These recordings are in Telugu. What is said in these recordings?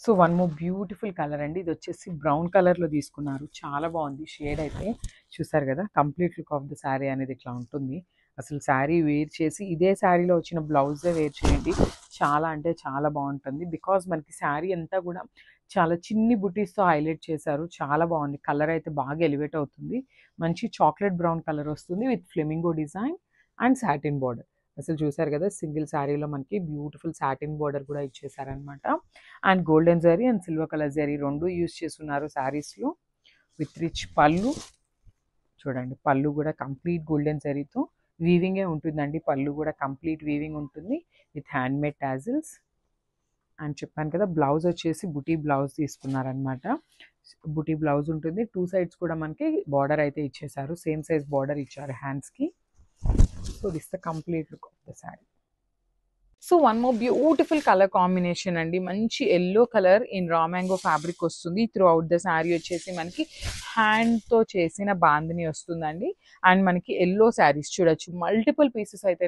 So one more beautiful colour అండి. ఇది వచ్చేసి బ్రౌన్ కలర్లో తీసుకున్నారు. చాలా బాగుంది షేడ్ అయితే. చూసారు కదా, complete look of the sari అనేది ఇట్లా ఉంటుంది. అసలు శారీ వేర్ చేసి ఇదే శారీలో వచ్చిన బ్లౌజే వేర్ చేయండి, చాలా అంటే చాలా బాగుంటుంది. బికాజ్ మనకి శారీ అంతా కూడా చాలా చిన్ని బుటీస్తో హైలైట్ చేశారు. చాలా బాగుంది. కలర్ అయితే బాగా ఎలివేట్ అవుతుంది. మంచి చాక్లెట్ బ్రౌన్ కలర్ వస్తుంది with flamingo design and satin border. అసలు చూసారు కదా, సింగిల్ శారీలో మనకి బ్యూటిఫుల్ సాటిన్ బార్డర్ కూడా ఇచ్చేసారనమాట. And golden zari and silver colour zari రెండు యూస్ చేస్తున్నారు శారీస్లో. విత్ రిచ్ పళ్ళు చూడండి, పళ్ళు కూడా కంప్లీట్ గోల్డెన్ జరీతో వీవింగే ఉంటుందండి. పళ్ళు కూడా కంప్లీట్ వీవింగ్ ఉంటుంది విత్ హ్యాండ్ మేడ్ టాజిల్స్. అని చెప్పాను కదా, బ్లౌజ్ వచ్చేసి బుటీ బ్లౌజ్ తీసుకున్నారనమాట. బుటీ బ్లౌజ్ ఉంటుంది. టూ సైడ్స్ కూడా మనకి బార్డర్ అయితే ఇచ్చేసారు. సేమ్ సైజ్ బార్డర్ ఇచ్చారు హ్యాండ్స్కి. So this the complete look of the sari. So one more beautiful colour combination అండి. మంచి yellow colour in raw mango fabric వస్తుంది. త్రూ అవుట్ ద శారీ వచ్చేసి మనకి హ్యాండ్తో చేసిన బాందిని వస్తుందండి. అండ్ మనకి ఎల్లో శారీస్ చూడొచ్చు, మల్టిపుల్ పీసెస్ అయితే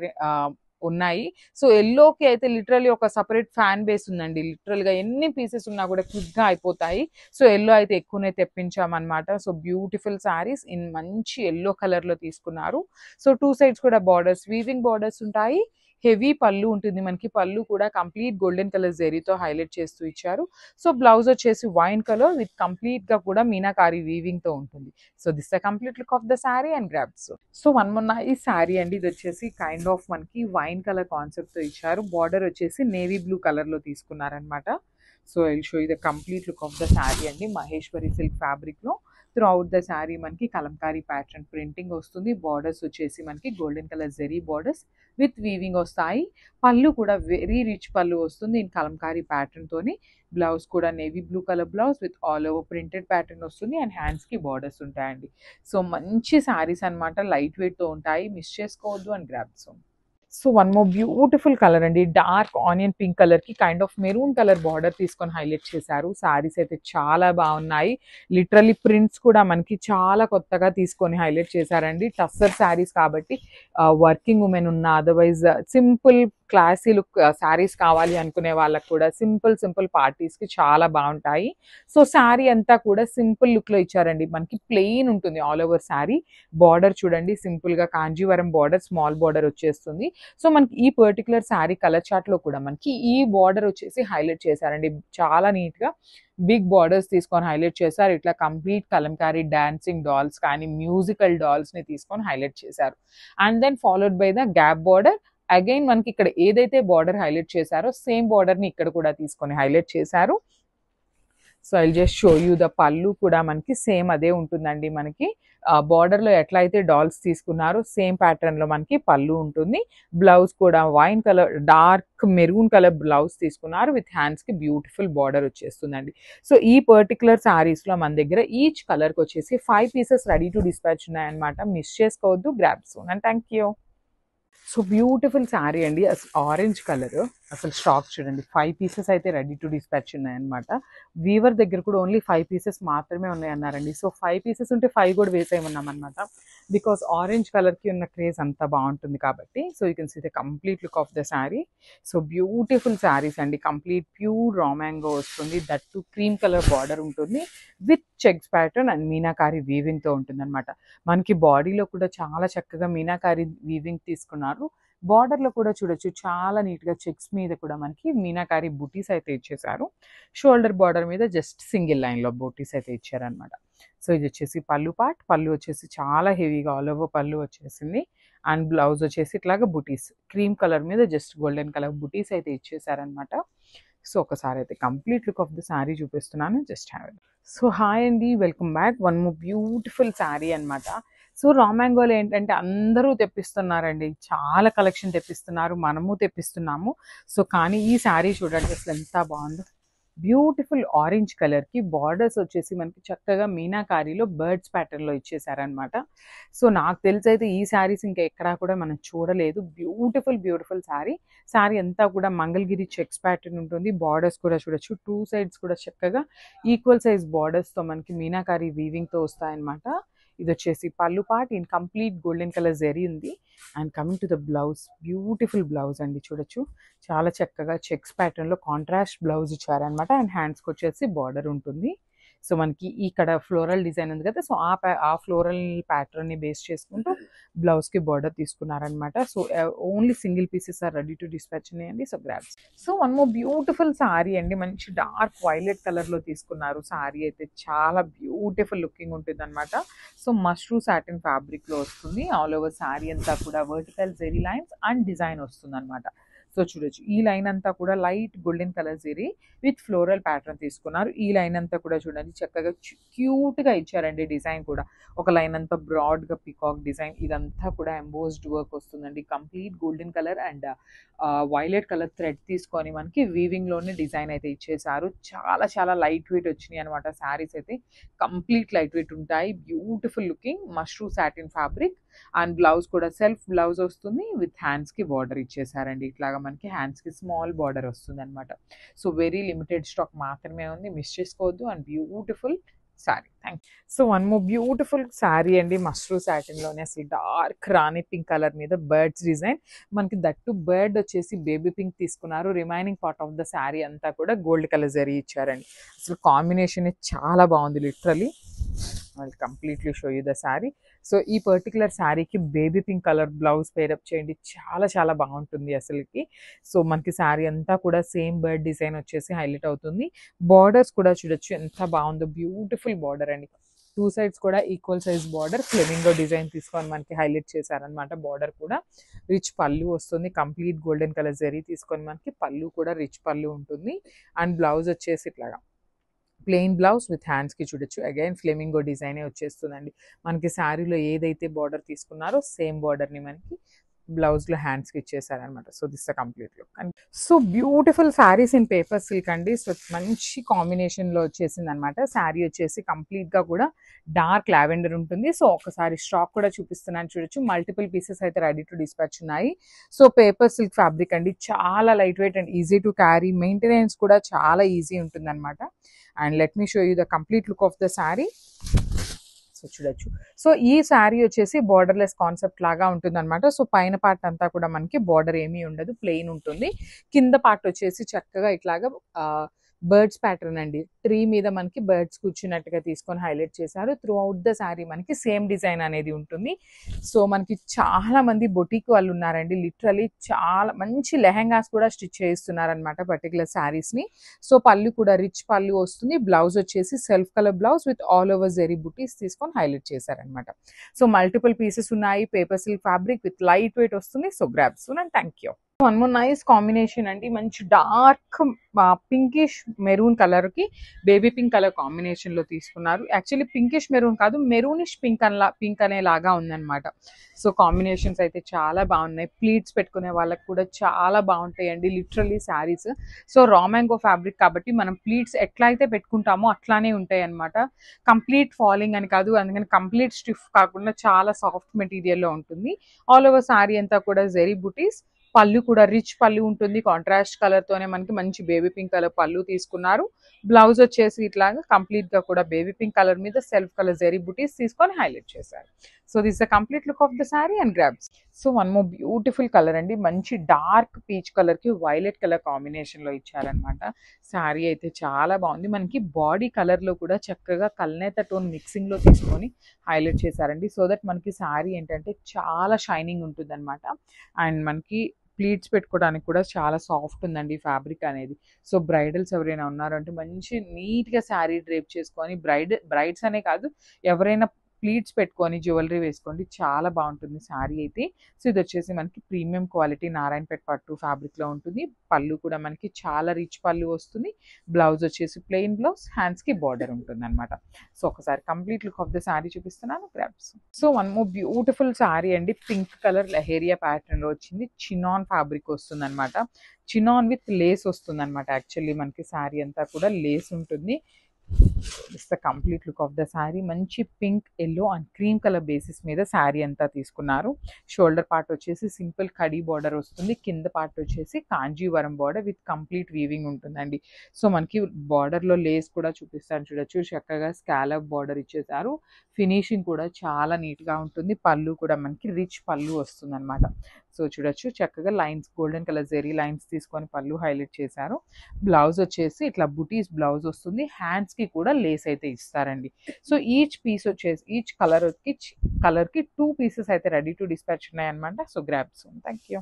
ఉన్నాయి. సో ఎల్లోకి అయితే లిటరల్లీ ఒక సపరేట్ ఫ్యాన్ బేస్ ఉందండి. లిటరల్గా ఎన్ని పీసెస్ ఉన్నా కూడా క్విక్గా అయిపోతాయి. సో ఎల్లో అయితే ఎక్కువనే తెప్పించామన్నమాట. సో బ్యూటిఫుల్ శారీస్ ఇన్ మంచి ఎల్లో కలర్లో తీసుకున్నారు. సో టూ సైడ్స్ కూడా బార్డర్స్, వీవింగ్ బార్డర్స్ ఉంటాయి. హెవీ పళ్ళు ఉంటుంది మనకి. పళ్ళు కూడా కంప్లీట్ గోల్డెన్ కలర్ జెరీతో హైలైట్ చేస్తూ ఇచ్చారు. సో బ్లౌజ్ వచ్చేసి వైన్ కలర్ విత్ కంప్లీట్ గా కూడా మీనాకారి వీవింగ్ తో ఉంటుంది. So this the complete look of the sari and grabs. So one మొన్న ఈ శారీ అండి, ఇది వచ్చేసి కైండ్ ఆఫ్ మనకి వైన్ కలర్ కాన్సెప్ట్ తో ఇచ్చారు. బార్డర్ వచ్చేసి నేవీ బ్లూ కలర్ లో తీసుకున్నారనమాట. So I show you the complete look of the sari అండి. మహేశ్వరి సిల్క్ ఫ్యాబ్రిక్ లో త్రూ అవుట్ ద శారీ మనకి కలంకారీ ప్యాటర్న్ ప్రింటింగ్ వస్తుంది. బార్డర్స్ వచ్చేసి మనకి golden colour zari borders with weaving వస్తాయి. పళ్ళు కూడా వెరీ రిచ్ పళ్ళు వస్తుంది ఇన్ కలంకారీ ప్యాటర్న్ తోని. బ్లౌజ్ కూడా navy blue colour blouse with all over printed pattern వస్తుంది. అండ్ హ్యాండ్స్ కి బార్డర్స్ ఉంటాయండి. సో మంచి శారీస్ అనమాట, లైట్ వెయిట్ తో ఉంటాయి. మిస్ చేసుకోవద్దు and grabs. So one more beautiful colour అండి. డార్క్ ఆనియన్ పింక్ కలర్ కి kind of maroon colour border తీసుకొని హైలైట్ చేశారు. శారీస్ అయితే చాలా బాగున్నాయి. లిటరల్లీ ప్రింట్స్ కూడా మనకి చాలా కొత్తగా తీసుకొని హైలైట్ చేశారండి. టస్సర్ శారీస్ కాబట్టి వర్కింగ్ ఉమెన్ ఉన్న, otherwise simple classy look saris కావాలి అనుకునే వాళ్ళకి కూడా సింపుల్ పార్టీస్ కి చాలా బాగుంటాయి. సో శారీ అంతా కూడా సింపుల్ లుక్ లో ఇచ్చారండి. మనకి ప్లెయిన్ ఉంటుంది ఆల్ ఓవర్ శారీ. బార్డర్ చూడండి, సింపుల్ గా కాంజీవరం బార్డర్, స్మాల్ బార్డర్ వచ్చేస్తుంది. సో మనకి ఈ పర్టికులర్ శారీ కలర్ చార్ట్ లో కూడా మనకి ఈ బార్డర్ వచ్చేసి హైలైట్ చేశారండి. చాలా నీట్ గా బిగ్ బార్డర్స్ తీసుకొని హైలైట్ చేశారు. ఇట్లా కంప్లీట్ కలంకారీ డాన్సింగ్ డాల్స్ కానీ మ్యూజికల్ డాల్స్ ని తీసుకొని హైలైట్ చేశారు. And then followed by the gap border. Again మనకి ఇక్కడ ఏదైతే బార్డర్ హైలైట్ చేశారో సేమ్ బార్డర్ ని ఇక్కడ కూడా తీసుకొని హైలైట్ చేశారు. So I just show you the పళ్ళు కూడా మనకి సేమ్ అదే ఉంటుందండి. మనకి బార్డర్ లో ఎట్లా అయితే డాల్స్ తీసుకున్నారో సేమ్ ప్యాటర్న్ లో మనకి పళ్ళు ఉంటుంది. బ్లౌజ్ కూడా wine colour dark maroon colour blouse తీసుకున్నారు విత్ హ్యాండ్స్ కి బ్యూటిఫుల్ బార్డర్ వచ్చేస్తుందండి. సో ఈ పర్టికులర్ శారీస్ లో మన దగ్గర ఈచ్ కలర్ కి వచ్చేసి 5 పీసెస్ రెడీ టు డిస్పాచ్ ఉన్నాయన్నమాట. మిస్ చేసుకోవద్దు, grab soon and thank you. So beautiful sari అండి. అసలు ఆరెంజ్ కలర్, అసలు స్టాక్ చూడండి. 5 పీసెస్ అయితే రెడీ టు డిస్పాచ్ ఉన్నాయన్నమాట. వీవర్ దగ్గర కూడా ఓన్లీ 5 పీసెస్ మాత్రమే ఉన్నాయన్నారండి. సో 5 పీసెస్ ఉంటే 5 కూడా వేసేయమన్నాం అనమాట. బికాస్ ఆరెంజ్ కలర్కి ఉన్న క్రేజ్ అంత బాగుంటుంది కాబట్టి. So you can see the complete look of the sari. So beautiful saris అండి. కంప్లీట్ ప్యూర్ రా మ్యాంగో వస్తుంది. That to cream colour border ఉంటుంది with checks pattern and meenakari వీవింగ్తో ఉంటుంది అనమాట. మనకి బాడీలో కూడా చాలా చక్కగా మీనాకారి వీవింగ్ తీసుకున్నారు. బార్డర్లో కూడా చూడొచ్చు, చాలా నీట్గా చెక్స్ మీద కూడా మనకి మీనాకారి బూటీస్ అయితే ఇచ్చేసారు. షోల్డర్ బార్డర్ మీద జస్ట్ సింగిల్ లైన్లో బూటీస్ అయితే ఇచ్చారనమాట. సో ఇది వచ్చేసి పళ్ళు పార్ట్. పళ్ళు వచ్చేసి చాలా హెవీగా ఆల్ ఓవర్ పళ్ళు వచ్చేసింది. అండ్ బ్లౌజ్ వచ్చేసి ఇట్లాగా బూటీస్ క్రీమ్ కలర్ మీద జస్ట్ గోల్డెన్ కలర్ బూటీస్ అయితే ఇచ్చేసారనమాట. సో ఒకసారి అయితే complete look of the sari చూపిస్తున్నాను, just have it. So hi అండి, welcome back. One more beautiful sari అనమాట. సో రా మ్యాంగోలో ఏంటంటే అందరూ తెప్పిస్తున్నారండి, చాలా కలెక్షన్ తెప్పిస్తున్నారు, మనము తెప్పిస్తున్నాము. సో కానీ ఈ శారీ చూడండి అసలు ఎంత బాగుందో. బ్యూటిఫుల్ ఆరెంజ్ కలర్కి బార్డర్స్ వచ్చేసి మనకి చక్కగా మీనాకారీలో బర్డ్స్ ప్యాటర్న్లో ఇచ్చేసారనమాట. సో నాకు తెలిసి అయితే ఈ శారీస్ ఇంకా ఎక్కడా కూడా మనం చూడలేదు. బ్యూటిఫుల్ శారీ. శారీ అంతా కూడా మంగళగిరి చెక్స్ ప్యాటర్న్ ఉంటుంది. బార్డర్స్ కూడా చూడొచ్చు, టూ సైడ్స్ కూడా చక్కగా ఈక్వల్ సైజ్ బార్డర్స్తో మనకి మీనాకారీ వీవింగ్తో వస్తాయన్నమాట. ఇది వచ్చేసి pallu part in complete golden colour zari ఉంది. And coming to the blouse, beautiful blouse అండి, చూడొచ్చు చాలా చక్కగా చెక్స్ ప్యాటర్న్లో కాంట్రాస్ట్ బ్లౌజ్ ఇచ్చారనమాట. అండ్ హ్యాండ్స్కి వచ్చేసి బార్డర్ ఉంటుంది. సో మనకి ఇక్కడ ఫ్లోరల్ డిజైన్ ఉంది కదా, సో ఆ ఫ్లోరల్ ప్యాటర్న్ని బేస్ చేసుకుంటూ బ్లౌజ్కి బార్డర్ తీసుకున్నారనమాట. So only single pieces are ready to dispatch చేయండి. So grabs. So one more beautiful sari అండి, మంచి డార్క్ వైలెట్ కలర్లో తీసుకున్నారు. సారీ అయితే చాలా బ్యూటిఫుల్ లుకింగ్ ఉంటుంది అనమాట. సో మష్రూ సాటిన్ ఫ్యాబ్రిక్లో వస్తుంది. ఆల్ ఓవర్ సారీ అంతా కూడా vertical zari lines and design వస్తుంది అనమాట. సో చూడొచ్చు ఈ లైన్ అంతా కూడా light golden colour zari with floral pattern తీసుకున్నారు. ఈ లైన్ అంతా కూడా చూడండి చక్కగా క్యూట్గా ఇచ్చారండి. డిజైన్ కూడా ఒక లైన్ అంతా బ్రాడ్గా పికాక్ డిజైన్, ఇదంతా కూడా ఎంబోస్డ్ వర్క్ వస్తుందండి. Complete golden colour and violet colour thread తీసుకొని మనకి వీవింగ్లోనే డిజైన్ అయితే ఇచ్చేసారు. చాలా చాలా లైట్ వెయిట్ వచ్చినాయి అనమాట. శారీస్ అయితే కంప్లీట్ లైట్ వెయిట్ ఉంటాయి. Beautiful looking mashru satin fabric. And blouse కూడా సెల్ఫ్ బ్లౌజ్ వస్తుంది విత్ హ్యాండ్స్కి బార్డర్ ఇచ్చేసారండి. ఇట్లాగా మనకి హ్యాండ్స్కి స్మాల్ బార్డర్ వస్తుంది అనమాట. సో వెరీ లిమిటెడ్ స్టాక్ మాత్రమే ఉంది, మిస్ చేసుకోవద్దు. And beautiful sorry. Thank you. So one more beautiful sari అండి, మష్రూ సాటిన్లోనే అసలు డార్క్ రాణి పింక్ కలర్ మీద బర్డ్స్ డిజైన్. మనకి దట్టు బర్డ్ వచ్చేసి బేబీ పింక్ తీసుకున్నారు. Remaining part of the sorry అంతా కూడా గోల్డ్ కలర్ జరీ ఇచ్చారండి. అసలు కాంబినేషన్ చాలా బాగుంది literally. I'll completely show you the saree. So ఈ పర్టికులర్ శారీకి baby pink colour blouse pair up చేయండి, చాలా చాలా బాగుంటుంది అసలుకి. సో మనకి శారీ అంతా కూడా సేమ్ బర్డ్ డిజైన్ వచ్చేసి హైలైట్ అవుతుంది. బార్డర్స్ కూడా చూడొచ్చు ఎంత బాగుందో, బ్యూటిఫుల్ బార్డర్ అండి. టూ సైడ్స్ కూడా equal size border flamingo design తీసుకొని మనకి హైలైట్ చేశారనమాట. బార్డర్ కూడా రిచ్ పళ్ళు వస్తుంది, కంప్లీట్ గోల్డెన్ కలర్ జరీ తీసుకొని మనకి పళ్ళు కూడా రిచ్ పళ్ళు ఉంటుంది. అండ్ బ్లౌజ్ వచ్చేసి ఇట్లాగా ప్లెయిన్ బ్లౌజ్ విత్ హ్యాండ్స్కి చూడొచ్చు అగైన్ ఫ్లెమింగో డిజైనే వచ్చేస్తుందండి. మనకి శారీలో ఏదైతే బార్డర్ తీసుకున్నారో సేమ్ బార్డర్ని మనకి బ్లౌజ్లో హ్యాండ్స్కి ఇచ్చేసారనమాట. So this the complete look. And so beautiful saris in paper silk అండి. సో మంచి కాంబినేషన్లో వచ్చేసింది అనమాట. శారీ వచ్చేసి కంప్లీట్గా కూడా డార్క్ లావెండర్ ఉంటుంది. సో ఒకసారి స్టాక్ కూడా చూపిస్తున్నాను చూడొచ్చు. మల్టిపుల్ పీసెస్ అయితే రెడీ టు డిస్పాచ్ ఉన్నాయి. సో పేపర్ సిల్క్ ఫ్యాబ్రిక్ అండి, చాలా light weight and easy to carry, maintenance కూడా చాలా ఈజీ ఉంటుంది అనమాట. And let me show you the complete look of the sari. So చూడొచ్చు. సో ఈ శారీ వచ్చేసి బార్డర్లెస్ కాన్సెప్ట్ లాగా ఉంటుంది అనమాట. సో పైన పార్ట్ అంతా కూడా మనకి బార్డర్ ఏమీ ఉండదు, ప్లెయిన్ ఉంటుంది. కింద పార్ట్ వచ్చేసి చక్కగా ఇట్లాగా బర్డ్స్ ప్యాటర్న్ అండి, ట్రీ మీద మనకి బర్డ్స్ కూర్చున్నట్టుగా తీసుకొని హైలైట్ చేశారు. త్రూ అవుట్ ద శారీ మనకి సేమ్ డిజైన్ అనేది ఉంటుంది. సో మనకి చాలా మంది బొటీక్ వాళ్ళు ఉన్నారండి, లిటరలీ చాలా మంచి లెహెంగాస్ కూడా స్టిచ్ చేయిస్తున్నారనమాట పర్టికులర్ శారీస్ని. సో పళ్ళు కూడా రిచ్ పళ్ళు వస్తుంది. బ్లౌజ్ వచ్చేసి self colour blouse with all over zari butis తీసుకొని హైలైట్ చేశారనమాట. సో మల్టిపుల్ పీసెస్ ఉన్నాయి. Paper silk fabric with light weight వస్తుంది. So grab soon and thank you. One more nice combination అండి, మంచి డార్క్ పింకిష్ మెరూన్ కలర్ కి బేబీ పింక్ కలర్ కాంబినేషన్ లో తీసుకున్నారు. యాక్చువల్లీ పింకిష్ మెరూన్ కాదు, మెరూనిష్ పింక్ అనేలాగా ఉందన్నమాట. సో కాంబినేషన్స్ అయితే చాలా బాగున్నాయి. ప్లీట్స్ పెట్టుకునే వాళ్ళకి కూడా చాలా బాగుంటాయండి literally saris. So raw mango fabric కాబట్టి మనం ప్లీట్స్ ఎట్లా అయితే పెట్టుకుంటామో అట్లానే ఉంటాయి అనమాట. కంప్లీట్ ఫాలింగ్ అని కాదు, అందుకని కంప్లీట్ స్టిఫ్ కాకుండా చాలా సాఫ్ట్ మెటీరియల్లో ఉంటుంది. ఆల్ ఓవర్ శారీ అంతా కూడా జెరీ బుటీస్. పళ్ళు కూడా రిచ్ పళ్ళు ఉంటుంది, కాంట్రాస్ట్ కలర్ తోనే మనకి మంచి బేబీ పింక్ కలర్ పళ్ళు తీసుకున్నారు. బ్లౌజ్ వచ్చేసి ఇట్లాగా కంప్లీట్ గా కూడా బేబీ పింక్ కలర్ మీద సెల్ఫ్ కలర్ జెరీ బుటీస్ తీసుకొని హైలైట్ చేశారు. So this the complete look of the sari and grabs. So one more beautiful colour అండి, మంచి డార్క్ పీచ్ కలర్ కి వైలెట్ కలర్ కాంబినేషన్ లో ఇచ్చారనమాట. శారీ అయితే చాలా బాగుంది. మనకి బాడీ కలర్ లో కూడా చక్కగా కల్నేత టోన్ మిక్సింగ్ లో తీసుకొని హైలైట్ చేశారండి. సో దట్ మనకి శారీ ఏంటంటే చాలా షైనింగ్ ఉంటుంది అనమాట. అండ్ మనకి ప్లీట్స్ పెట్టుకోవడానికి కూడా చాలా సాఫ్ట్ ఉందండి ఫ్యాబ్రిక్ అనేది. సో బ్రైడల్స్ ఎవరైనా ఉన్నారంటే మంచి నీట్గా శారీ డ్రేప్ చేసుకొని బ్రైడ్స్ అనే కాదు, ఎవరైనా ప్లీట్స్ పెట్టుకొని జ్యువెలరీ వేసుకోండి, చాలా బాగుంటుంది శారీ అయితే. సో ఇది వచ్చేసి మనకి ప్రీమియం క్వాలిటీ నారాయణపేట పట్టు ఫ్యాబ్రిక్లో ఉంటుంది. పళ్ళు కూడా మనకి చాలా రిచ్ పళ్ళు వస్తుంది. బ్లౌజ్ వచ్చేసి ప్లెయిన్ బ్లౌజ్, హ్యాండ్స్కి బార్డర్ ఉంటుంది అనమాట. సో ఒకసారి complete look of the sari చూపిస్తున్నాను grabs. So one more beautiful sari అండి, పింక్ కలర్ లెహేరియా ప్యాటర్న్లో వచ్చింది. చినాన్ ఫ్యాబ్రిక్ వస్తుంది అనమాట. చినాన్ విత్ లేస్ వస్తుంది అనమాట. యాక్చువల్లీ మనకి శారీ అంతా కూడా లేస్ ఉంటుంది. It's the complete look of the sari. మంచి pink, yellow and cream colour basis మీద శారీ అంతా తీసుకున్నారు. షోల్డర్ పార్ట్ వచ్చేసి సింపుల్ కడీ బార్డర్ వస్తుంది. కింద పార్ట్ వచ్చేసి Kanjeevaram border with complete weaving ఉంటుందండి. సో మనకి బార్డర్లో లేస్ కూడా చూపిస్తాను చూడొచ్చు. చక్కగా స్కాలప్ బార్డర్ ఇచ్చేసారు. ఫినిషింగ్ కూడా చాలా నీట్గా ఉంటుంది. పళ్ళు కూడా మనకి రిచ్ పళ్ళు వస్తుంది అనమాట. సో చూడొచ్చు చక్కగా lines, golden colour zari lines తీసుకొని పళ్ళు హైలైట్ చేశారు. బ్లౌజ్ వచ్చేసి ఇట్లా బుటీస్ బ్లౌజ్ వస్తుంది. హ్యాండ్స్కి కూడా లేస్ అయితే ఇస్తారండి. సో ఈచ్ పీస్ వచ్చేసి ఈచ్ కలర్కి 2 పీసెస్ అయితే రెడీ టు డిస్పాచ్ ఉన్నాయన్నమాట. So grab soon. Thank you.